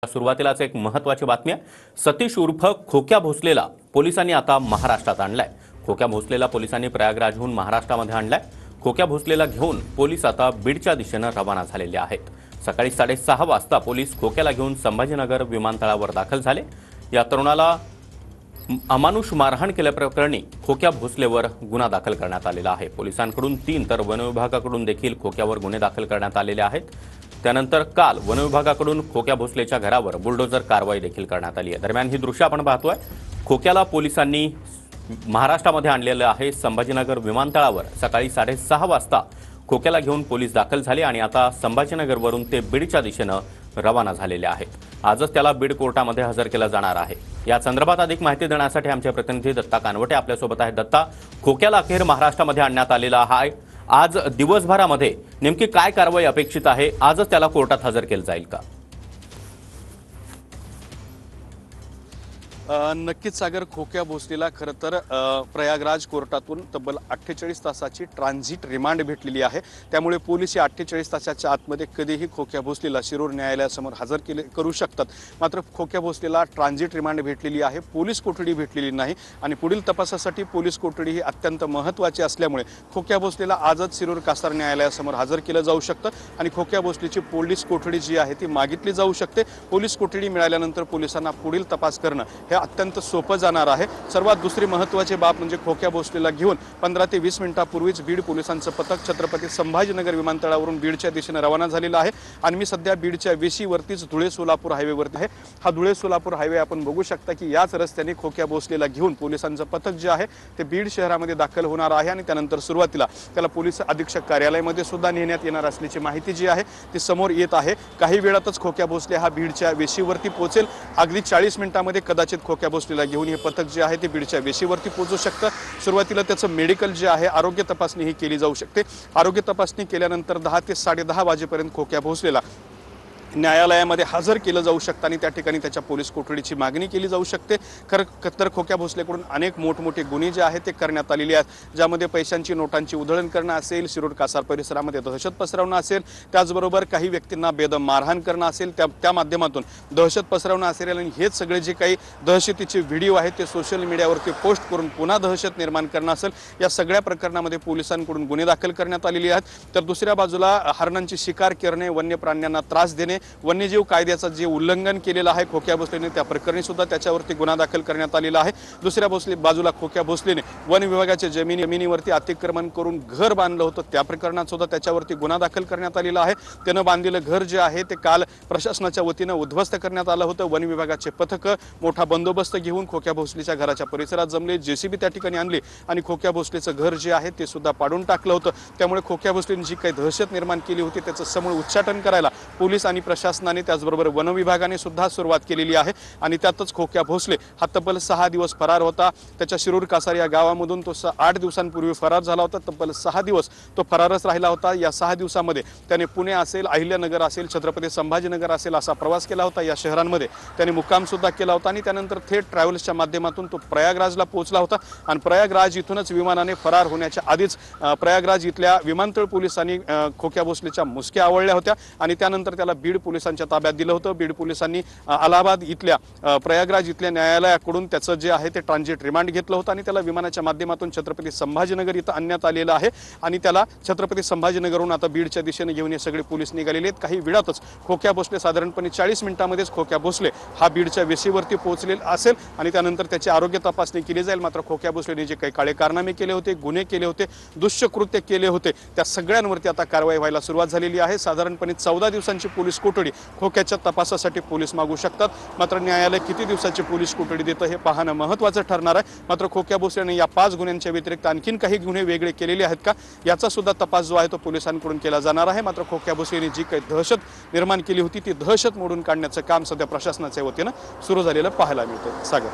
सुरुवातीलाच एक महत्त्वाची बातमी आहे। सतीश उर्फ खोक्या भोसलेला पोलिसांनी आता महाराष्ट्रात आणलाय। खोक्या भोसलेला पोलिसांनी प्रयागराजहून महाराष्ट्रामध्ये आणलाय। खोक्या भोसलेला घेऊन पोलीस आता बीडच्या दिशेने रवाना झालेले आहेत। सकाळी 6:30 वाजता पोलीस खोक्याला घेऊन संभाजीनगर विमानतळावर दाखल झाले। या तरुणाला अमानुष मारहाण केल्याप्रकरणी खोक्या भोसलेवर गुन्हा दाखल करण्यात आलेला आहे। पोलिसांकडून 3 तर वन विभागाकडून देखील खोक्यावर गुन्हे दाखल करण्यात आलेले आहेत। त्यानंतर काल वन विभागाकडून खोक्या भोसलेच्या घरावर बुलडोजर कारवाई देखील करण्यात आली आहे। दरम्यान ही दृश्य आपण पाहतोय। खोक्याला पोलिसांनी महाराष्ट्रामध्ये आणलेलं आहे। संभाजीनगर विमानतळावर सकाळी 6:30 वाजता खोक्याला घेऊन पोलीस दाखल झाले आणि आता संभाजीनगरवरून ते बीडच्या दिशेने रवाना झालेले आहेत। आजच त्याला बीड कोर्टामध्ये हजर केलं जाणार आहे। या संदर्भात अधिक माहिती देण्यासाठी आमचे प्रतिनिधी दत्ता कानवटे आपल्यासोबत आहेत। दत्ता, खोक्याला अखेर महाराष्ट्रामध्ये आणण्यात आलेला आहे। आज दिवसभरामध्ये नेमकी काय कारवाई अपेक्षित आहे? आजच त्याला कोर्टात हजर केलं जाईल का? नक्कीच सागर, खोक्या भोसलेला खरं तर प्रयागराज कोर्टातून तब्बल 48 तासाची ट्रान्झिट रिमांड भेटलेली आहे। त्यामुळे पोलीस या 48 तासाच्या आतमध्ये कधीही खोक्या भोसलेला शिरूर न्यायालयासमोर हजर करू शकतात। मात्र खोक्या भोसलेला ट्रान्झिट रिमांड भेटलेली आहे, पोलीस कोठडी भेटलेली नाही आणि पुढील तपासासाठी पोलीस कोठडी ही अत्यंत महत्त्वाची असल्यामुळे खोक्या भोसलेला आजच शिरूर कासार न्यायालयासमोर हजर केलं जाऊ शकतं आणि खोक्या भोसलेची पोलीस कोठडी जी आहे ती मागितली जाऊ शकते। पोलीस कोठडी मिळाल्यानंतर पोलिसांना पुढील तपास करणं हे अत्यंत सोपं जाणार आहे। सर्वात दुसरी महत्त्वाची बाब म्हणजे खोक्या भोसलेला घेऊन 15 ते 20 मिनिटांपूर्वीच बीड पोलिसांचं पथक छत्रपती संभाजीनगर विमानतळावरून बीडच्या दिशेने रवाना झालेलं आहे आणि मी सध्या बीडच्या वेशीवरतीच धुळे सोलापूर हायवेवरती आहे। हा धुळे सोलापूर हायवे आपण बघू शकता की याच रस्त्याने खोक्या भोसलेला घेऊन पोलिसांचं पथक जे आहे ते बीड शहरामध्ये दाखल होणार आहे आणि त्यानंतर सुरुवातीला त्याला पोलीस अधीक्षक कार्यालयामध्ये सुद्धा नेण्यात येणार असल्याची माहिती जी आहे ती समोर येत आहे। काही वेळातच खोक्या भोसले हा बीडच्या वेशीवरती पोहोचेल। अगदी 40 मिनिटांमध्ये कदाचित खोक्या भोसलेला घेऊन हे पथक जे आहे ते बीडच्या वेशीवरती पोहोचू शकतं। सुरुवातीला त्याचं मेडिकल जे आहे, आरोग्य तपासणी ही केली जाऊ शकते। आरोग्य तपासणी केल्यानंतर 10 ते 10:30 वाजेपर्यंत खोक्या भोसलेला न्यायालयामध्ये हजर केलं जाऊ शकतं आणि त्या ठिकाणी त्याच्या पोलीस कोठडीची मागणी केली जाऊ शकते। खरं खोक्या भोसलेकडून अनेक मोठमोठे गुन्हे जे आहेत ते करण्यात आलेले आहेत, ज्यामध्ये पैशांची नोटांची उधळण करणं असेल, शिरूर कासार परिसरामध्ये दहशत पसरवणं असेल, त्याचबरोबर काही व्यक्तींना बेदम मारहाण करणं असेल, त्या माध्यमातून दहशत पसरवणं असेल आणि हेच सगळे जे काही दहशतीचे व्हिडिओ आहेत ते सोशल मीडियावरती पोस्ट करून पुन्हा दहशत निर्माण करणं असेल, या सगळ्या प्रकरणामध्ये पोलिसांकडून गुन्हे दाखल करण्यात आलेले आहेत। तर दुसऱ्या बाजूला हरणांची शिकार करणे, वन्य प्राण्यांना त्रास देणे, वन्यजीव कायद्याचं जे उल्लंघन केलेलं आहे खोक्या भोसलेने त्या प्रकरणी सुद्धा त्याच्यावरती गुन्हा दाखल करण्यात आलेला आहे। दुसऱ्या बाजूला खोक्या भोसलेने वन विभागाच्या जमिनीवरती अतिक्रमण करून घर बांधलं होतं, त्या प्रकरणात सुद्धा त्याच्यावरती गुन्हा दाखल करण्यात आलेला आहे। त्यानं बांधलेलं घर जे आहे ते काल प्रशासनाच्या वतीनं उद्ध्वस्त करण्यात आलं होतं। वन विभागाचे पथक मोठा बंदोबस्त घेऊन खोक्या भोसलेच्या घराच्या परिसरात जमले, जेसीबी त्या ठिकाणी आणली आणि खोक्या भोसलेचं घर जे आहे ते सुद्धा पाडून टाकलं होतं। त्यामुळे खोक्या भोसलेने जी काही दहशत निर्माण केली होती त्याचं समूळ उच्चाटन करायला पोलीस आणि प्रशासनाने त्याचबरोबर वन विभागाने सुद्धा सुरुवात केलेली आहे आणि त्यातच खोक्या भोसले हा तब्बल 6 दिवस फरार होता। त्याच्या शिरूर कासार या गावामधून तो 8 दिवसांपूर्वी फरार झाला होता। तब्बल 6 दिवस तो फरारच राहिला होता। या 6 दिवसामध्ये त्याने पुणे असेल, अहिल्यानगर असेल, छत्रपती संभाजीनगर असेल असा प्रवास केला होता। या शहरांमध्ये त्याने मुक्काम सुद्धा केला होता आणि त्यानंतर थेट ट्रॅव्हल्सच्या माध्यमातून तो प्रयागराजला पोहोचला होता आणि प्रयागराज इथूनच विमानाने फरार होण्याच्या आधीच प्रयागराज इथल्या विमानतळ पोलिसांनी खोक्या भोसलेच्या मुसक्या आवळल्या होत्या आणि त्यानंतर त्याला बीड पोलिसांच्या ताब्यात दिलं होतं। बीड पोलिसांनी अलाहाबाद इथल्या प्रयागराज इथल्या न्यायालयाकडून त्याचं जे आहे ते ट्रान्झिट रिमांड घेतलं होतं आणि त्याला विमानाच्या माध्यमातून छत्रपती संभाजीनगर इथं आणण्यात आलेलं आहे आणि त्याला छत्रपती संभाजीनगरहून आता बीडच्या दिशेने घेऊन हे सगळे पोलीस निघालेले आहेत। काही वेळातच खोक्या भोसले साधारणपणे 40 मिनिटांमध्येच खोक्या भोसले हा बीडच्या वेशीवरती पोहोचलेला असेल आणि त्यानंतर त्याची आरोग्य तपासणी केली जाईल। मात्र खोक्या भोसलेने जे काही काळे कारनामे केले होते, गुन्हे केले होते, दुष्कृत्य केले होते, त्या सगळ्यांवरती आता कारवाई व्हायला सुरुवात झालेली आहे। साधारणपणे 14 दिवसांची पोलीस कोठडी खोक्याच्या तपासासाठी पोलीस मागू शकतात। मात्र न्यायालय किती दिवसाची पोलीस कोठडी देतं हे पाहणं महत्त्वाचं ठरणार आहे। मात्र खोक्या भोसलेने या 5 गुन्ह्यांच्या व्यतिरिक्त आणखीन काही गुन्हे वेगळे केलेले आहेत का याचा सुद्धा तपास जो आहे तो पोलिसांकडून केला जाणार आहे। मात्र खोक्या भोसलेने जी काही दहशत निर्माण केली होती ती दहशत मोडून काढण्याचं काम सध्या प्रशासनाच्या वतीनं सुरू झालेलं पाहायला मिळतं। सागर.